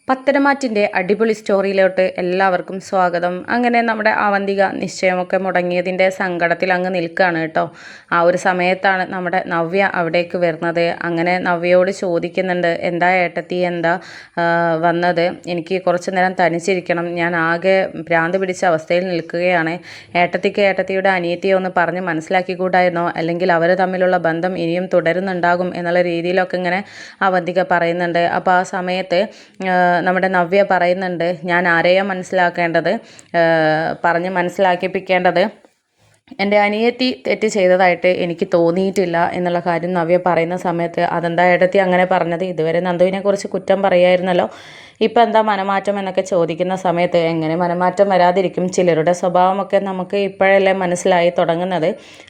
പത്തരമാറ്റിൻ്റെ അടിപൊളി സ്റ്റോറിയിലോട്ട് എല്ലാവർക്കും സ്വാഗതം. അങ്ങനെ നമ്മുടെ അവന്തിക നിശ്ചയമൊക്കെ മുടങ്ങിയതിൻ്റെ സങ്കടത്തിൽ അങ്ങ് നിൽക്കുകയാണ് കേട്ടോ. ആ ഒരു സമയത്താണ് നമ്മുടെ നവ്യ അവിടേക്ക് വരുന്നത്. അങ്ങനെ നവ്യയോട് ചോദിക്കുന്നുണ്ട്, എന്താ ഏട്ടത്തി, എന്താ വന്നത്? എനിക്ക് കുറച്ച് നേരം തനിച്ചിരിക്കണം, ഞാൻ ആകെ ഭ്രാന്ത് പിടിച്ച അവസ്ഥയിൽ നിൽക്കുകയാണ്. ഏട്ടത്തിക്ക് ഏട്ടത്തിയുടെ അനിയത്തിയെ ഒന്ന് പറഞ്ഞ് മനസ്സിലാക്കിക്കൂടായിരുന്നോ? അല്ലെങ്കിൽ അവർ തമ്മിലുള്ള ബന്ധം ഇനിയും തുടരുന്നുണ്ടാകും എന്നുള്ള രീതിയിലൊക്കെ ഇങ്ങനെ അവന്തിക പറയുന്നുണ്ട്. അപ്പോൾ ആ സമയത്ത് നമ്മുടെ നവ്യ പറയുന്നുണ്ട്, ഞാൻ ആരെയാണ് മനസ്സിലാക്കേണ്ടത്, പറഞ്ഞ് മനസ്സിലാക്കിപ്പിക്കേണ്ടത് എൻ്റെ അനിയത്തി തെറ്റ് ചെയ്തതായിട്ട് എനിക്ക് തോന്നിയിട്ടില്ല എന്നുള്ള കാര്യം നവ്യ പറയുന്ന സമയത്ത്, അതെന്താ ഏട്ടത്തി അങ്ങനെ പറഞ്ഞത്? ഇതുവരെ നന്ദുവിനെ കുറിച്ച് കുറ്റം പറയായിരുന്നല്ലോ, ഇപ്പം എന്താ മനമാറ്റം എന്നൊക്കെ ചോദിക്കുന്ന സമയത്ത്, എങ്ങനെ മനമാറ്റം വരാതിരിക്കും? ചിലരുടെ സ്വഭാവമൊക്കെ നമുക്ക് ഇപ്പോഴല്ലേ മനസ്സിലായി തുടങ്ങുന്നത്.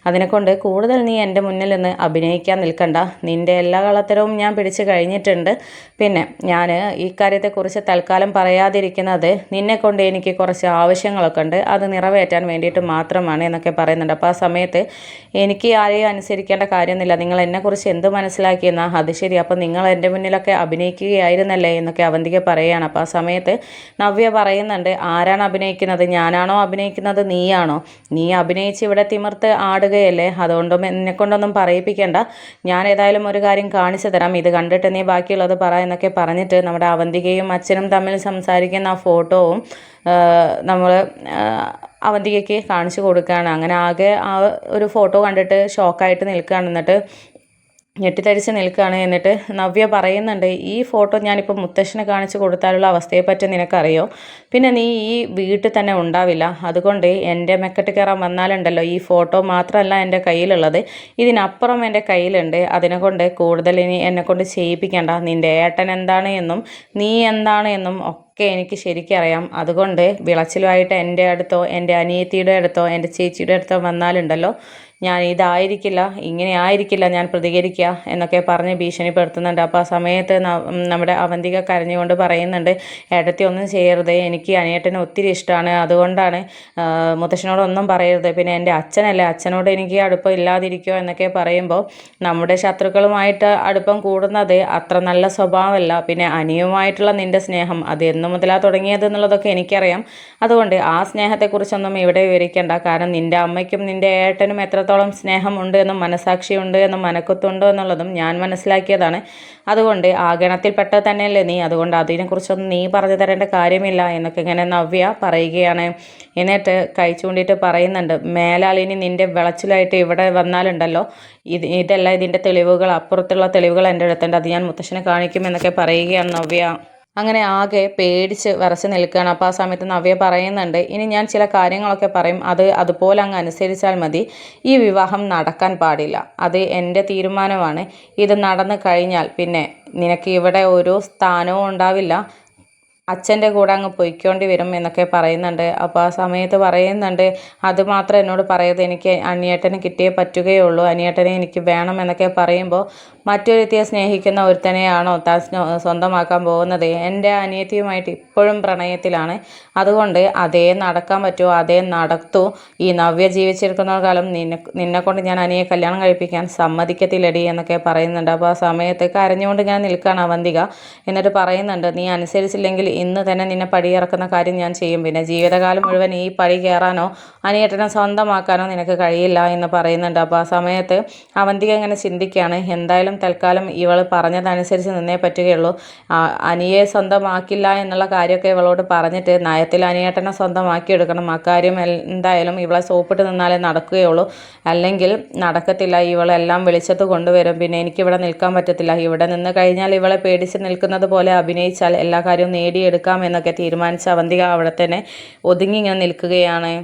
അതിനെക്കൊണ്ട് കൂടുതൽ നീ എൻ്റെ മുന്നിൽ നിന്ന് അഭിനയിക്കാൻ നിൽക്കണ്ട. നിൻ്റെ എല്ലാ കള്ളത്തരവും ഞാൻ പിടിച്ചു കഴിഞ്ഞിട്ടുണ്ട്. പിന്നെ ഞാൻ ഈ കാര്യത്തെക്കുറിച്ച് തൽക്കാലം പറയാതിരിക്കുന്നത്, നിന്നെക്കൊണ്ട് എനിക്ക് കുറച്ച് ആവശ്യങ്ങളൊക്കെ ഉണ്ട്, അത് നിറവേറ്റാൻ വേണ്ടിയിട്ട് മാത്രമാണ് എന്നൊക്കെ പറയുന്നുണ്ട്. അപ്പോൾ ആ സമയത്ത്, എനിക്ക് ആരെയും അനുസരിക്കേണ്ട കാര്യമൊന്നുമില്ല, നിങ്ങൾ എന്നെക്കുറിച്ച് എന്ത് മനസ്സിലാക്കിയെന്നാ? അത് ശരി, അപ്പോൾ നിങ്ങൾ എൻ്റെ മുന്നിലൊക്കെ അഭിനയിക്കുകയായിരുന്നല്ലേ എന്നൊക്കെ അവന്തിക പറയുകയാണ്. അപ്പോൾ ആ സമയത്ത് നവ്യ പറയുന്നുണ്ട്, ആരാണ് അഭിനയിക്കുന്നത്? ഞാനാണോ അഭിനയിക്കുന്നത്, നീയാണോ? നീ അഭിനയിച്ച് ഇവിടെ തിമിർത്ത് ആടുകയല്ലേ, അതുകൊണ്ടും എന്നെക്കൊണ്ടൊന്നും പറയിപ്പിക്കേണ്ട. ഞാൻ ഏതായാലും ഒരു കാര്യം കാണിച്ചു തരാം, ഇത് കണ്ടിട്ട് നീ ബാക്കിയുള്ളത് പറ എന്നൊക്കെ പറഞ്ഞിട്ട് നമ്മുടെ അവന്തികയും അച്ഛനും തമ്മിൽ സംസാരിക്കുന്ന ആ ഫോട്ടോവും നമ്മൾ അവന്തികയ്ക്ക് കാണിച്ചു കൊടുക്കുകയാണ്. അങ്ങനെ ആകെ ആ ഒരു ഫോട്ടോ കണ്ടിട്ട് ഷോക്കായിട്ട് നിൽക്കുകയാണ്, എന്നിട്ട് ഞെട്ടിത്തരിച്ച് നിൽക്കുകയാണ്. എന്നിട്ട് നവ്യ പറയുന്നുണ്ട്, ഈ ഫോട്ടോ ഞാനിപ്പോൾ മുത്തശ്ശനെ കാണിച്ചു കൊടുത്താലുള്ള അവസ്ഥയെപ്പറ്റി നിനക്കറിയോ? പിന്നെ നീ ഈ വീട്ടിൽ തന്നെ ഉണ്ടാവില്ല, അതുകൊണ്ട് എൻ്റെ മെക്കെട്ട് കയറാൻ വന്നാലുണ്ടല്ലോ, ഈ ഫോട്ടോ മാത്രമല്ല എൻ്റെ കയ്യിലുള്ളത്, ഇതിനപ്പുറം എൻ്റെ കയ്യിലുണ്ട്. അതിനെക്കൊണ്ട് കൂടുതൽ ഇനി എന്നെക്കൊണ്ട് ചെയ്യിപ്പിക്കേണ്ട. നിൻ്റെ ഏട്ടൻ എന്താണ് എന്നും നീ എന്താണ് എന്നും ഒക്കെ എനിക്ക് ശരിക്കും അറിയാം. അതുകൊണ്ട് വിളച്ചിലുമായിട്ട് എൻ്റെ അടുത്തോ എൻ്റെ അനിയത്തിയുടെ അടുത്തോ എൻ്റെ ചേച്ചിയുടെ അടുത്തോ വന്നാലുണ്ടല്ലോ, ഞാൻ ഇതായിരിക്കില്ല, ഇങ്ങനെ ആയിരിക്കില്ല ഞാൻ പ്രതികരിക്കുക എന്നൊക്കെ പറഞ്ഞ് ഭീഷണിപ്പെടുത്തുന്നുണ്ട്. അപ്പോൾ ആ സമയത്ത് നമ്മുടെ അവന്തിക കരഞ്ഞുകൊണ്ട് പറയുന്നുണ്ട്, ഏട്ടത്തി ഒന്നും ചെയ്യരുത്, എനിക്ക് അനിയേട്ടനെ ഒത്തിരി ഇഷ്ടമാണ്, അതുകൊണ്ടാണ് മുത്തശ്ശനോടൊന്നും പറയരുത്. പിന്നെ എൻ്റെ അച്ഛനല്ലേ, അച്ഛനോട് എനിക്ക് അടുപ്പം ഇല്ലാതിരിക്കുമോ എന്നൊക്കെ പറയുമ്പോൾ, നമ്മുടെ ശത്രുക്കളുമായിട്ട് അടുപ്പം കൂടുന്നത് അത്ര നല്ല സ്വഭാവമല്ല. പിന്നെ അനിയുമായിട്ടുള്ള നിൻ്റെ സ്നേഹം അത് എന്നു മുതലാണ് തുടങ്ങിയത് എന്നുള്ളതൊക്കെ എനിക്കറിയാം. അതുകൊണ്ട് ആ സ്നേഹത്തെക്കുറിച്ചൊന്നും ഇവിടെ വിവരിക്കേണ്ട. കാരണം നിൻ്റെ അമ്മയ്ക്കും നിൻ്റെ ഏട്ടനും എത്രത്തോളം സ്നേഹമുണ്ട് എന്നും മനസാക്ഷിയുണ്ട് എന്നും മനക്കത്തുണ്ട് എന്നുള്ളതും ഞാൻ മനസ്സിലാക്കിയതാണ്. അതുകൊണ്ട് ആ ഗണത്തിൽപ്പെട്ടത് തന്നെയല്ലേ നീ, അതുകൊണ്ട് അതിനെക്കുറിച്ചൊന്നും നീ പറഞ്ഞു തരേണ്ട കാര്യമില്ല എന്നൊക്കെ ഇങ്ങനെ നവ്യ പറയുകയാണ്. എന്നിട്ട് കൈ ചൂണ്ടിയിട്ട് പറയുന്നുണ്ട്, മേലാലിനി നിൻ്റെ വിളച്ചിലായിട്ട് ഇവിടെ വന്നാലുണ്ടല്ലോ, ഇതല്ല ഇതിൻ്റെ തെളിവുകൾ, അപ്പുറത്തുള്ള തെളിവുകൾ എൻ്റെ അടുത്തുണ്ട്, അത് ഞാൻ മുത്തശ്ശനെ കാണിക്കും എന്നൊക്കെ പറയുകയാണ് നവ്യ. അങ്ങനെ ആകെ പേടിച്ച് വിറച്ച് നിൽക്കുകയാണ്. അപ്പോൾ ആ സമയത്ത് നവ്യ പറയുന്നുണ്ട്, ഇനി ഞാൻ ചില കാര്യങ്ങളൊക്കെ പറയും, അത് അതുപോലെ അങ്ങ് അനുസരിച്ചാൽ മതി. ഈ വിവാഹം നടക്കാൻ പാടില്ല, അത് എൻ്റെ തീരുമാനമാണ്. ഇത് നടന്നു കഴിഞ്ഞാൽ പിന്നെ നിനക്ക് ഇവിടെ ഒരു സ്ഥാനവും ഉണ്ടാവില്ല, അച്ഛൻ്റെ കൂടെ അങ്ങ് പൊയ്ക്കേണ്ടി വരും എന്നൊക്കെ പറയുന്നുണ്ട്. അപ്പോൾ ആ സമയത്ത് പറയുന്നുണ്ട്, അതുമാത്രം എന്നോട് പറയരുത്, എനിക്ക് അനിയേട്ടനെ കിട്ടിയേ പറ്റുകയുള്ളൂ, അനിയേട്ടനെ എനിക്ക് വേണം എന്നൊക്കെ പറയുമ്പോൾ, മറ്റൊരുത്തിയെ സ്നേഹിക്കുന്ന ഒരുത്തനെയാണോ താൻ സ്വന്തമാക്കാൻ പോകുന്നത്? എൻ്റെ അനിയത്തിയുമായിട്ട് ഇപ്പോഴും പ്രണയത്തിലാണ്, അതുകൊണ്ട് അതേ നടക്കാൻ പറ്റുമോ അതേ നടത്തൂ. ഈ നവ്യ ജീവിച്ചിരിക്കുന്ന കാലം നിന്നെക്കൊണ്ട് ഞാൻ അനിയെ കല്യാണം കഴിപ്പിക്കാൻ സമ്മതിക്കത്തില്ലടി എന്നൊക്കെ പറയുന്നുണ്ട്. അപ്പോൾ ആ സമയത്ത് കരഞ്ഞുകൊണ്ട് ഇങ്ങനെ നിൽക്കുകയാണ് അവന്തിക. എന്നിട്ട് പറയുന്നുണ്ട്, നീ അനുസരിച്ചില്ലെങ്കിൽ ഇന്ന് തന്നെ നിന്നെ പടിയിറക്കുന്ന കാര്യം ഞാൻ ചെയ്യും. പിന്നെ ജീവിതകാലം മുഴുവൻ ഈ പടി കയറാനോ അനിയേട്ടനെ സ്വന്തമാക്കാനോ നിനക്ക് കഴിയില്ല എന്ന് പറയുന്നുണ്ട്. അപ്പോൾ ആ സമയത്ത് അവന്തിക ഇങ്ങനെ ചിന്തിക്കുകയാണ്, എന്തായാലും തൽക്കാലം ഇവൾ പറഞ്ഞതനുസരിച്ച് നിന്നേ പറ്റുകയുള്ളൂ. അനിയെ സ്വന്തമാക്കില്ല എന്നുള്ള കാര്യമൊക്കെ ഇവളോട് പറഞ്ഞിട്ട് നയത്തിൽ അനിയേട്ടനെ സ്വന്തമാക്കിയെടുക്കണം. അക്കാര്യം എന്തായാലും ഇവളെ സോപ്പിട്ട് നിന്നാലേ നടക്കുകയുള്ളൂ, അല്ലെങ്കിൽ നടക്കത്തില്ല. ഇവളെല്ലാം വെളിച്ചത്ത് കൊണ്ടുവരും, പിന്നെ എനിക്കിവിടെ നിൽക്കാൻ പറ്റത്തില്ല. ഇവിടെ നിന്ന് കഴിഞ്ഞാൽ ഇവളെ പേടിച്ച് നിൽക്കുന്നത് പോലെ അഭിനയിച്ചാൽ എല്ലാ കാര്യവും നേടിയെടുക്കാം എന്നൊക്കെ തീരുമാനിച്ച അവന്തിക അവിടെ തന്നെ ഒതുങ്ങി ഇങ്ങനെ നിൽക്കുകയാണ്.